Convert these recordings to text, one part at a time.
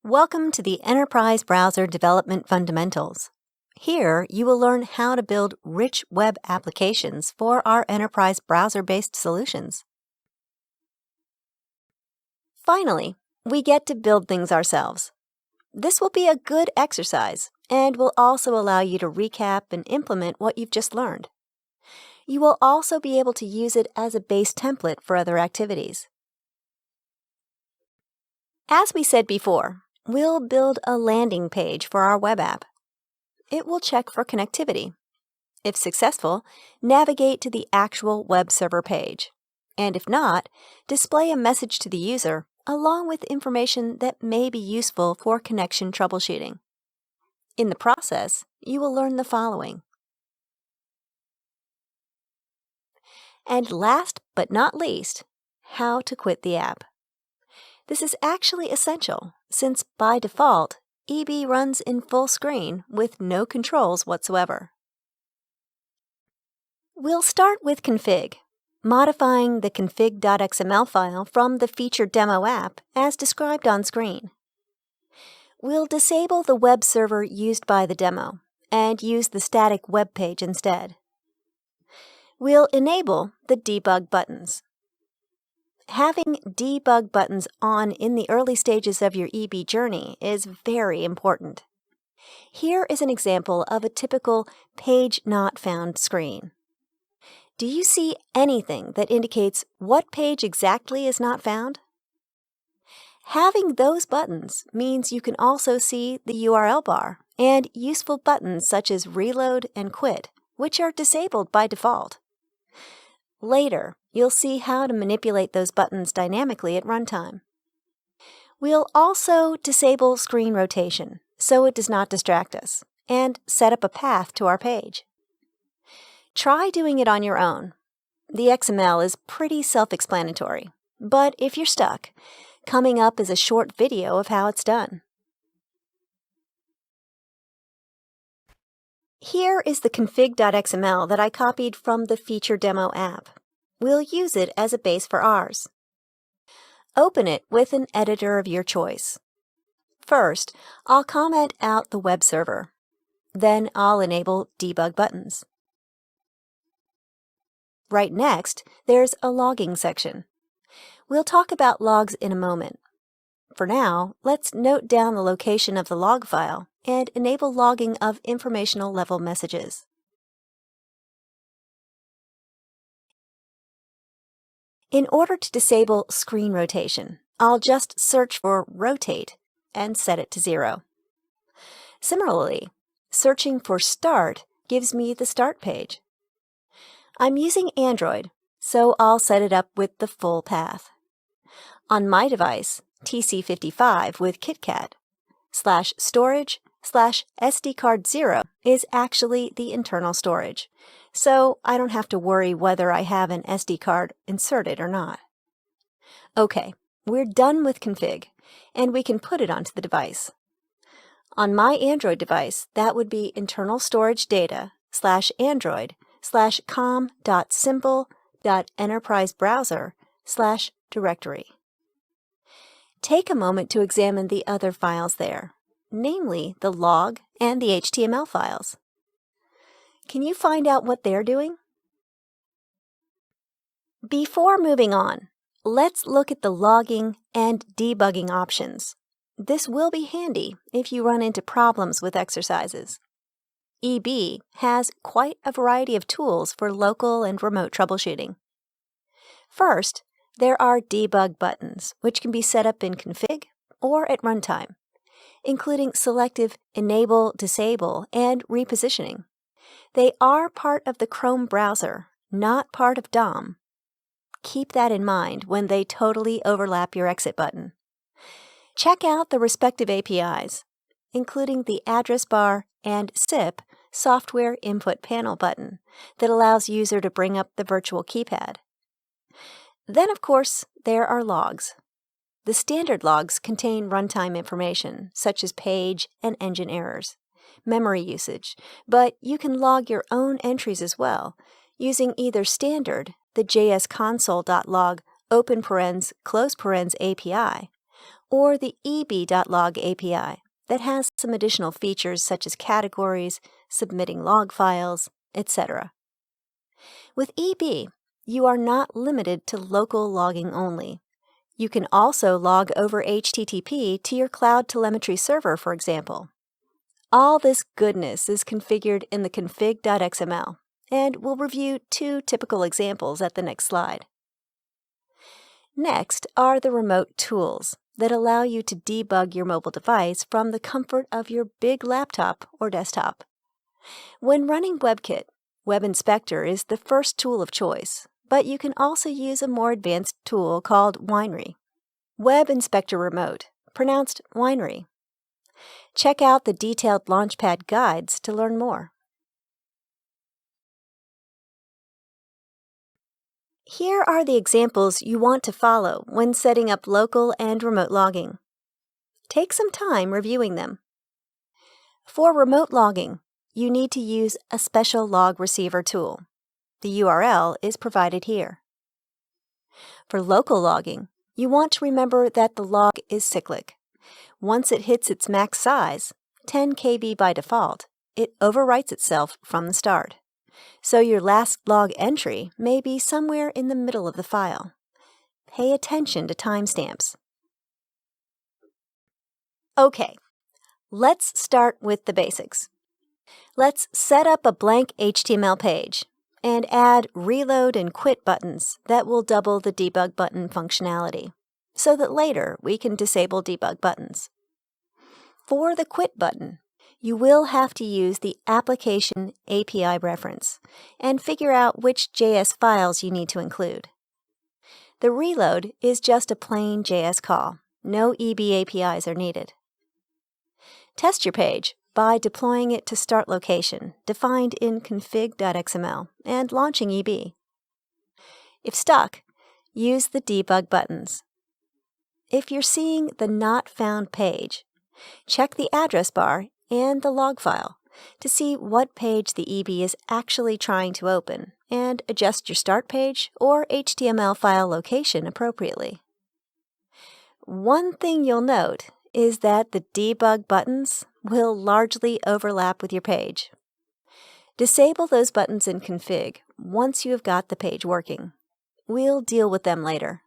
Welcome to the Enterprise Browser Development Fundamentals. Here, you will learn how to build rich web applications for our enterprise browser-based solutions. Finally, we get to build things ourselves. This will be a good exercise and will also allow you to recap and implement what you've just learned. You will also be able to use it as a base template for other activities. As we said before, we'll build a landing page for our web app. It will check for connectivity. If successful, navigate to the actual web server page. And if not, display a message to the user along with information that may be useful for connection troubleshooting. In the process, you will learn the following. And last but not least, how to quit the app. This is actually essential, since by default, EB runs in full screen with no controls whatsoever. We'll start with config, modifying the config.xml file from the featured demo app as described on screen. We'll disable the web server used by the demo and use the static web page instead. We'll enable the debug buttons. Having debug buttons on in the early stages of your EB journey is very important. Here is an example of a typical page not found screen. Do you see anything that indicates what page exactly is not found? Having those buttons means you can also see the URL bar and useful buttons such as reload and quit, which are disabled by default. Later, you'll see how to manipulate those buttons dynamically at runtime. We'll also disable screen rotation so it does not distract us, and set up a path to our page. Try doing it on your own. The XML is pretty self-explanatory, but if you're stuck, coming up is a short video of how it's done. Here is the config.xml that I copied from the feature demo app. We'll use it as a base for ours. Open it with an editor of your choice. First, I'll comment out the web server. Then I'll enable debug buttons. Right next, there's a logging section. We'll talk about logs in a moment. For now, let's note down the location of the log file and enable logging of informational level messages. In order to disable screen rotation, I'll just search for rotate and set it to 0. Similarly, searching for start gives me the start page. I'm using Android, so I'll set it up with the full path. On my device, TC55 with KitKat, /storage/SDcard0 is actually the internal storage, so I don't have to worry whether I have an SD card inserted or not. Okay, we're done with config, and we can put it onto the device. On my Android device, that would be internal storage data /android/com.symbol.enterprisebrowser/directory. Take a moment to examine the other files there, namely the log and the HTML files. Can you find out what they're doing? Before moving on, let's look at the logging and debugging options. This will be handy if you run into problems with exercises. EB has quite a variety of tools for local and remote troubleshooting. First, there are debug buttons, which can be set up in config or at runtime, including selective enable, disable, and repositioning. They are part of the Chrome browser, not part of DOM. Keep that in mind when they totally overlap your exit button. Check out the respective APIs, including the address bar and SIP software input panel button that allows user to bring up the virtual keypad. Then, of course, there are logs. The standard logs contain runtime information, such as page and engine errors, memory usage, but you can log your own entries as well, using either standard, the jsconsole.log open parens, close parens API, or the eb.log API that has some additional features such as categories, submitting log files, etc. With EB, you are not limited to local logging only. You can also log over HTTP to your cloud telemetry server, for example. All this goodness is configured in the config.xml, and we'll review 2 typical examples at the next slide. Next are the remote tools that allow you to debug your mobile device from the comfort of your big laptop or desktop. When running WebKit, Web Inspector is the first tool of choice, but you can also use a more advanced tool called Winery. Web Inspector Remote, pronounced Winery. Check out the detailed Launchpad guides to learn more. Here are the examples you want to follow when setting up local and remote logging. Take some time reviewing them. For remote logging, you need to use a special log receiver tool. The URL is provided here. For local logging, you want to remember that the log is cyclic. Once it hits its max size, 10 KB by default, it overwrites itself from the start. So your last log entry may be somewhere in the middle of the file. Pay attention to timestamps. Okay, let's start with the basics. Let's set up a blank HTML page and add reload and quit buttons that will double the debug button functionality, so that later we can disable debug buttons. For the quit button, you will have to use the application API reference and figure out which JS files you need to include. The reload is just a plain JS call. No EB APIs are needed. Test your page by deploying it to start location, defined in config.xml, and launching EB. If stuck, use the debug buttons. If you're seeing the Not Found page, check the address bar and the log file to see what page the EB is actually trying to open, and adjust your start page or HTML file location appropriately. One thing you'll note is that the debug buttons will largely overlap with your page. Disable those buttons in config once you have got the page working. We'll deal with them later.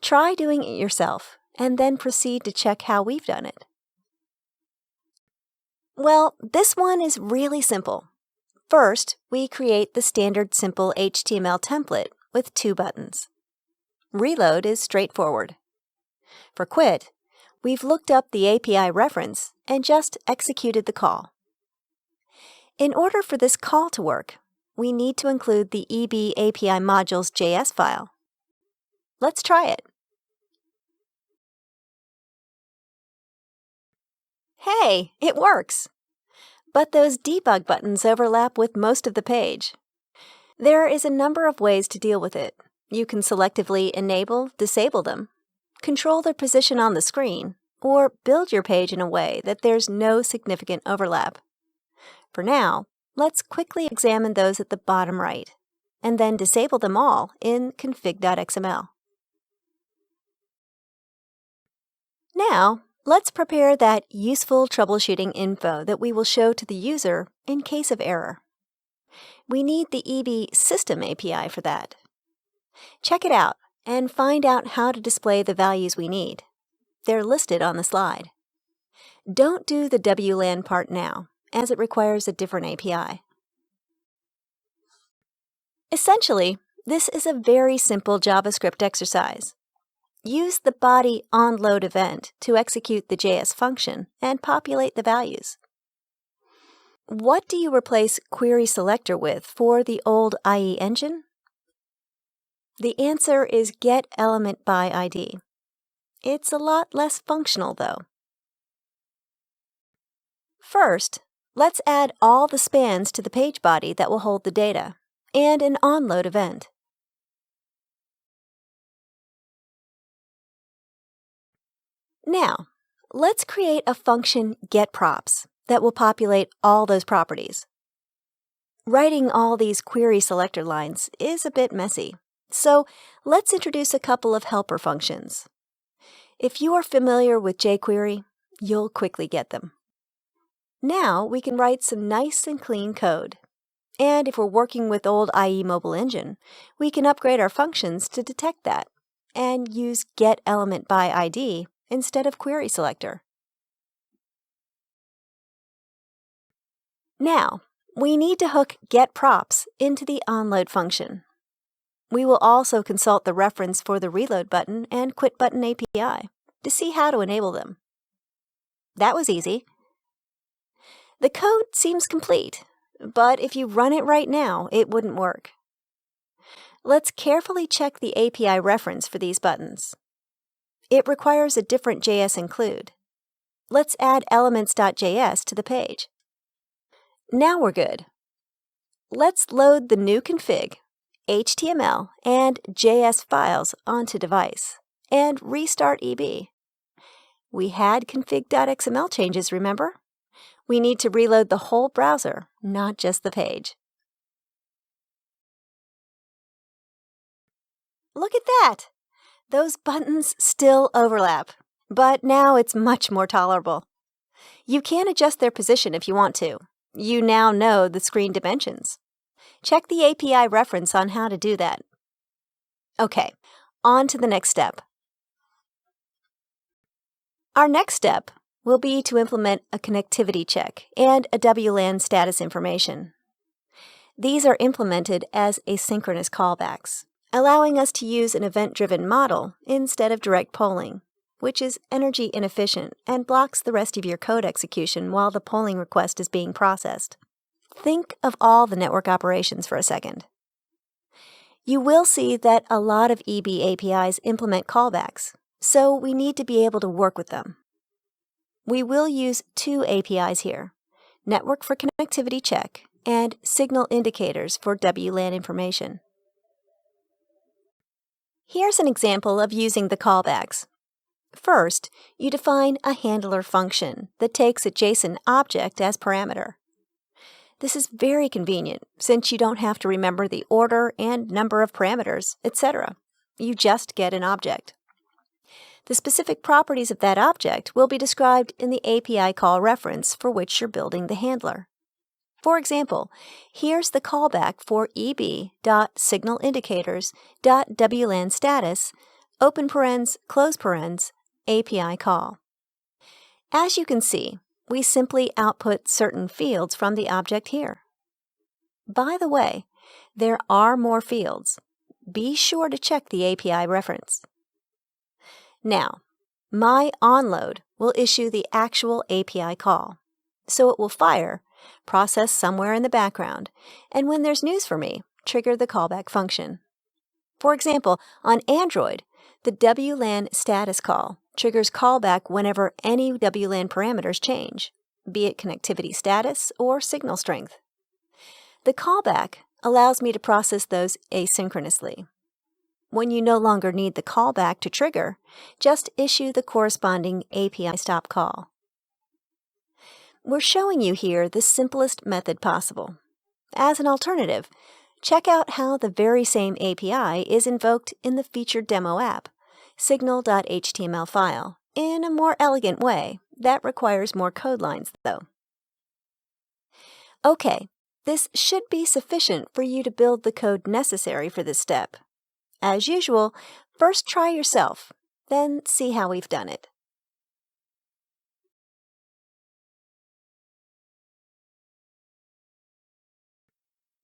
Try doing it yourself, and then proceed to check how we've done it. Well, this one is really simple. First, we create the standard simple HTML template with 2 buttons. Reload is straightforward. For quit, we've looked up the API reference and just executed the call. In order for this call to work, we need to include the EB API modules JS file. Let's try it. Hey, it works! But those debug buttons overlap with most of the page. There is a number of ways to deal with it. You can selectively enable, disable them, control their position on the screen, or build your page in a way that there's no significant overlap. For now, let's quickly examine those at the bottom right, and then disable them all in config.xml. Now, let's prepare that useful troubleshooting info that we will show to the user in case of error. We need the EB System API for that. Check it out and find out how to display the values we need. They're listed on the slide. Don't do the WLAN part now, as it requires a different API. Essentially, this is a very simple JavaScript exercise. Use the body onload event to execute the JS function and populate the values. What do you replace query selector with for the old IE engine? The answer is get element by ID. It's a lot less functional, though. First, let's add all the spans to the page body that will hold the data, and an onload event. Now, let's create a function getProps that will populate all those properties. Writing all these query selector lines is a bit messy, so let's introduce a couple of helper functions. If you are familiar with jQuery, you'll quickly get them. Now we can write some nice and clean code. And if we're working with old IE Mobile Engine, we can upgrade our functions to detect that and use getElementById instead of query selector. Now, we need to hook getProps into the onload function. We will also consult the reference for the reload button and quit button API to see how to enable them. That was easy. The code seems complete, but if you run it right now, it wouldn't work. Let's carefully check the API reference for these buttons. It requires a different JS include. Let's add elements.js to the page. Now we're good. Let's load the new config, HTML, and JS files onto device, and restart EB. We had config.xml changes, remember? We need to reload the whole browser, not just the page. Look at that! Those buttons still overlap, but now it's much more tolerable. You can adjust their position if you want to. You now know the screen dimensions. Check the API reference on how to do that. Okay, on to the next step. Our next step will be to implement a connectivity check and a WLAN status information. These are implemented as asynchronous callbacks, allowing us to use an event-driven model instead of direct polling, which is energy inefficient and blocks the rest of your code execution while the polling request is being processed. Think of all the network operations for a second. You will see that a lot of EB APIs implement callbacks, so we need to be able to work with them. We will use two APIs here, Network for Connectivity Check and Signal Indicators for WLAN information. Here's an example of using the callbacks. First, you define a handler function that takes a JSON object as parameter. This is very convenient since you don't have to remember the order and number of parameters, etc. You just get an object. The specific properties of that object will be described in the API call reference for which you're building the handler. For example, here's the callback for eb.signalindicators.wlan_status, open parens, close parens, API call. As you can see, we simply output certain fields from the object here. By the way, there are more fields. Be sure to check the API reference. Now, my onload will issue the actual API call, so it will fire, process somewhere in the background, and when there's news for me, trigger the callback function. For example, on Android, the WLAN status call triggers callback whenever any WLAN parameters change, be it connectivity status or signal strength. The callback allows me to process those asynchronously. When you no longer need the callback to trigger, just issue the corresponding API stop call. We're showing you here the simplest method possible. As an alternative, check out how the very same API is invoked in the featured demo app, signal.html file, in a more elegant way that requires more code lines, though. Okay, this should be sufficient for you to build the code necessary for this step. As usual, first try yourself, then see how we've done it.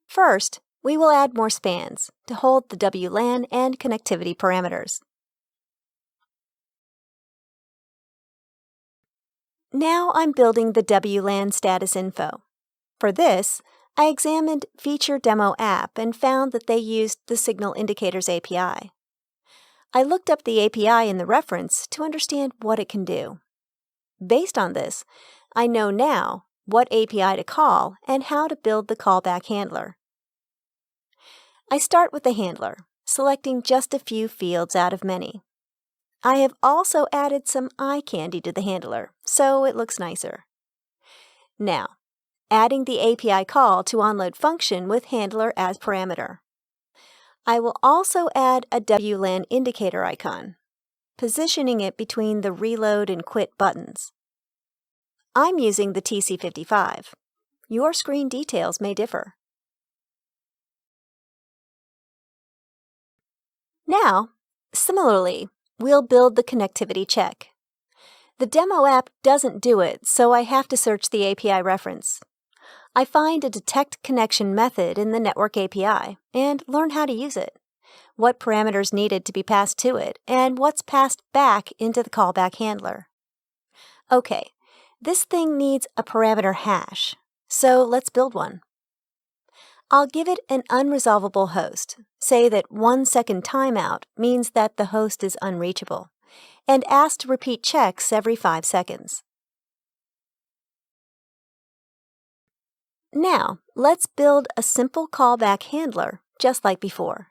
First, we will add more spans to hold the WLAN and connectivity parameters. Now I'm building the WLAN status info. For this, I examined Feature Demo App and found that they used the Signal Indicators API. I looked up the API in the reference to understand what it can do. Based on this, I know now what API to call and how to build the callback handler. I start with the handler, selecting just a few fields out of many. I have also added some eye candy to the handler, so it looks nicer. Now, adding the API call to onload function with handler as parameter. I will also add a WLAN indicator icon. positioning it between the reload and quit buttons. I'm using the TC55. Your screen details may differ. Now, similarly, we'll build the connectivity check. The demo app doesn't do it, so I have to search the API reference. I find a detect connection method in the network API and learn how to use it, what parameters needed to be passed to it, and what's passed back into the callback handler. Okay, this thing needs a parameter hash, so let's build one. I'll give it an unresolvable host, say that 1 second timeout means that the host is unreachable, and ask to repeat checks every 5 seconds. Now, let's build a simple callback handler, just like before.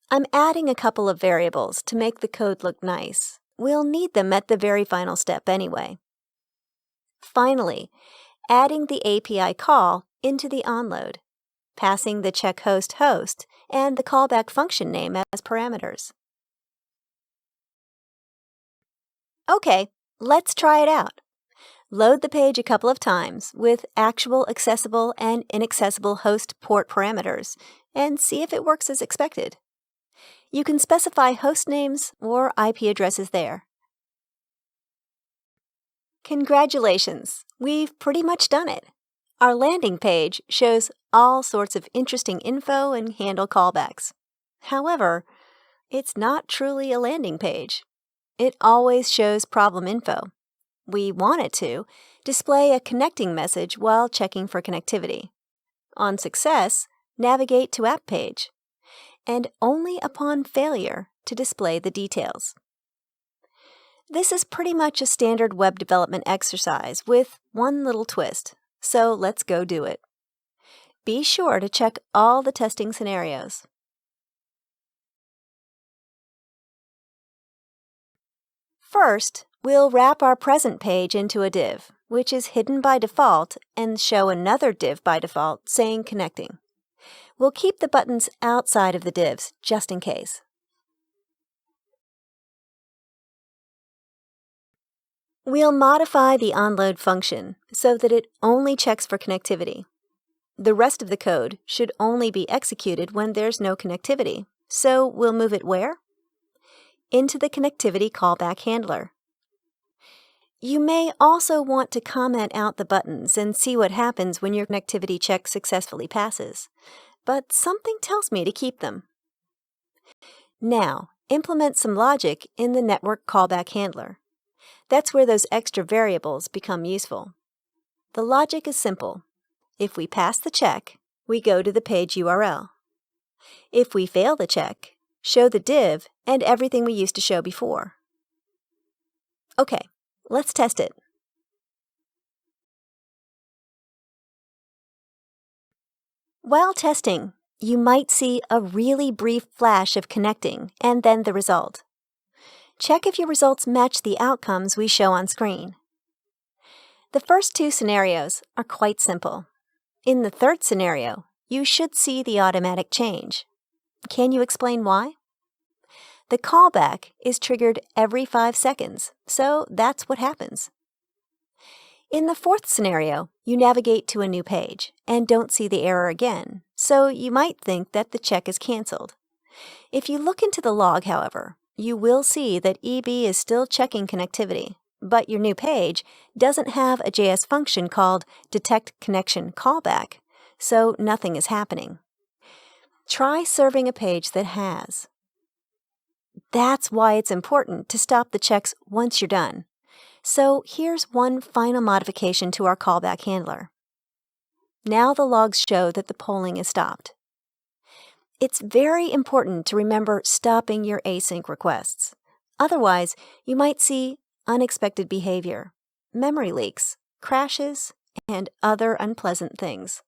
I'm adding a couple of variables to make the code look nice. We'll need them at the very final step anyway. Finally, adding the API call into the onload, passing the check host and the callback function name as parameters. Okay, let's try it out. Load the page a couple of times with actual accessible and inaccessible host port parameters and see if it works as expected. You can specify host names or IP addresses there. Congratulations! We've pretty much done it. Our landing page shows all sorts of interesting info and handle callbacks. However, it's not truly a landing page. It always shows problem info. We want it to display a connecting message while checking for connectivity. On success, navigate to App Page, and only upon failure to display the details. This is pretty much a standard web development exercise with one little twist, so let's go do it. Be sure to check all the testing scenarios. First, we'll wrap our present page into a div, which is hidden by default, and show another div by default saying connecting. We'll keep the buttons outside of the divs, just in case. We'll modify the onload function so that it only checks for connectivity. The rest of the code should only be executed when there's no connectivity, so we'll move it where? Into the connectivity callback handler. You may also want to comment out the buttons and see what happens when your connectivity check successfully passes, but something tells me to keep them. Now, implement some logic in the network callback handler. That's where those extra variables become useful. The logic is simple. If we pass the check, we go to the page URL. If we fail the check, show the div and everything we used to show before. Okay, let's test it. While testing, you might see a really brief flash of connecting and then the result. Check if your results match the outcomes we show on screen. The first two scenarios are quite simple. In the third scenario, you should see the automatic change. Can you explain why? The callback is triggered every 5 seconds, so that's what happens. In the fourth scenario, you navigate to a new page and don't see the error again, so you might think that the check is canceled. If you look into the log, however, you will see that EB is still checking connectivity, but your new page doesn't have a JS function called detect connection callback, so nothing is happening. Try serving a page that has. That's why it's important to stop the checks once you're done. So here's one final modification to our callback handler. Now the logs show that the polling is stopped. It's very important to remember stopping your async requests. Otherwise, you might see unexpected behavior, memory leaks, crashes, and other unpleasant things.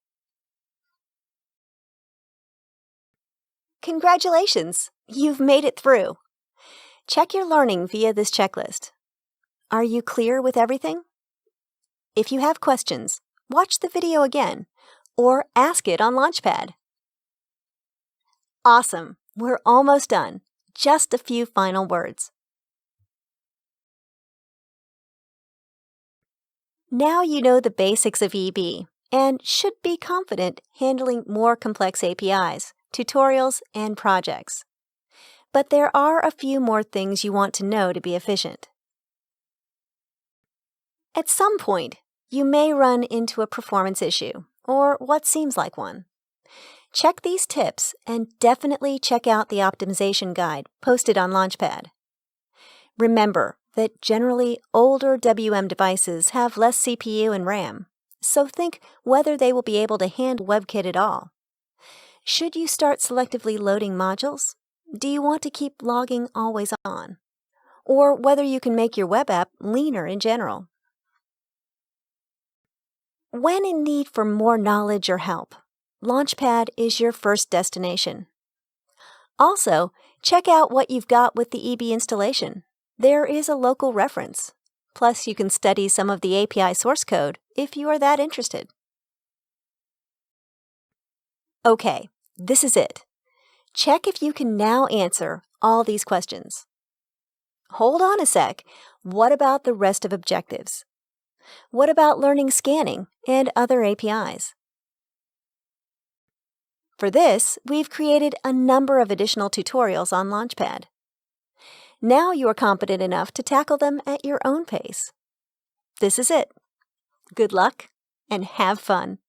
Congratulations! You've made it through. Check your learning via this checklist. Are you clear with everything? If you have questions, watch the video again or ask it on Launchpad. Awesome! We're almost done. Just a few final words. Now you know the basics of EB and should be confident handling more complex APIs, tutorials, and projects. But there are a few more things you want to know to be efficient. At some point, you may run into a performance issue, or what seems like one. Check these tips and definitely check out the optimization guide posted on Launchpad. Remember that generally older WM devices have less CPU and RAM, so think whether they will be able to handle WebKit at all. Should you start selectively loading modules? Do you want to keep logging always on? Or whether you can make your web app leaner in general? When in need for more knowledge or help, Launchpad is your first destination. Also, check out what you've got with the EB installation. There is a local reference. Plus, you can study some of the API source code if you are that interested. Okay, this is it. Check if you can now answer all these questions. Hold on a sec. What about the rest of objectives? What about learning scanning and other APIs? For this, we've created a number of additional tutorials on Launchpad. Now you are competent enough to tackle them at your own pace. This is it. Good luck and have fun.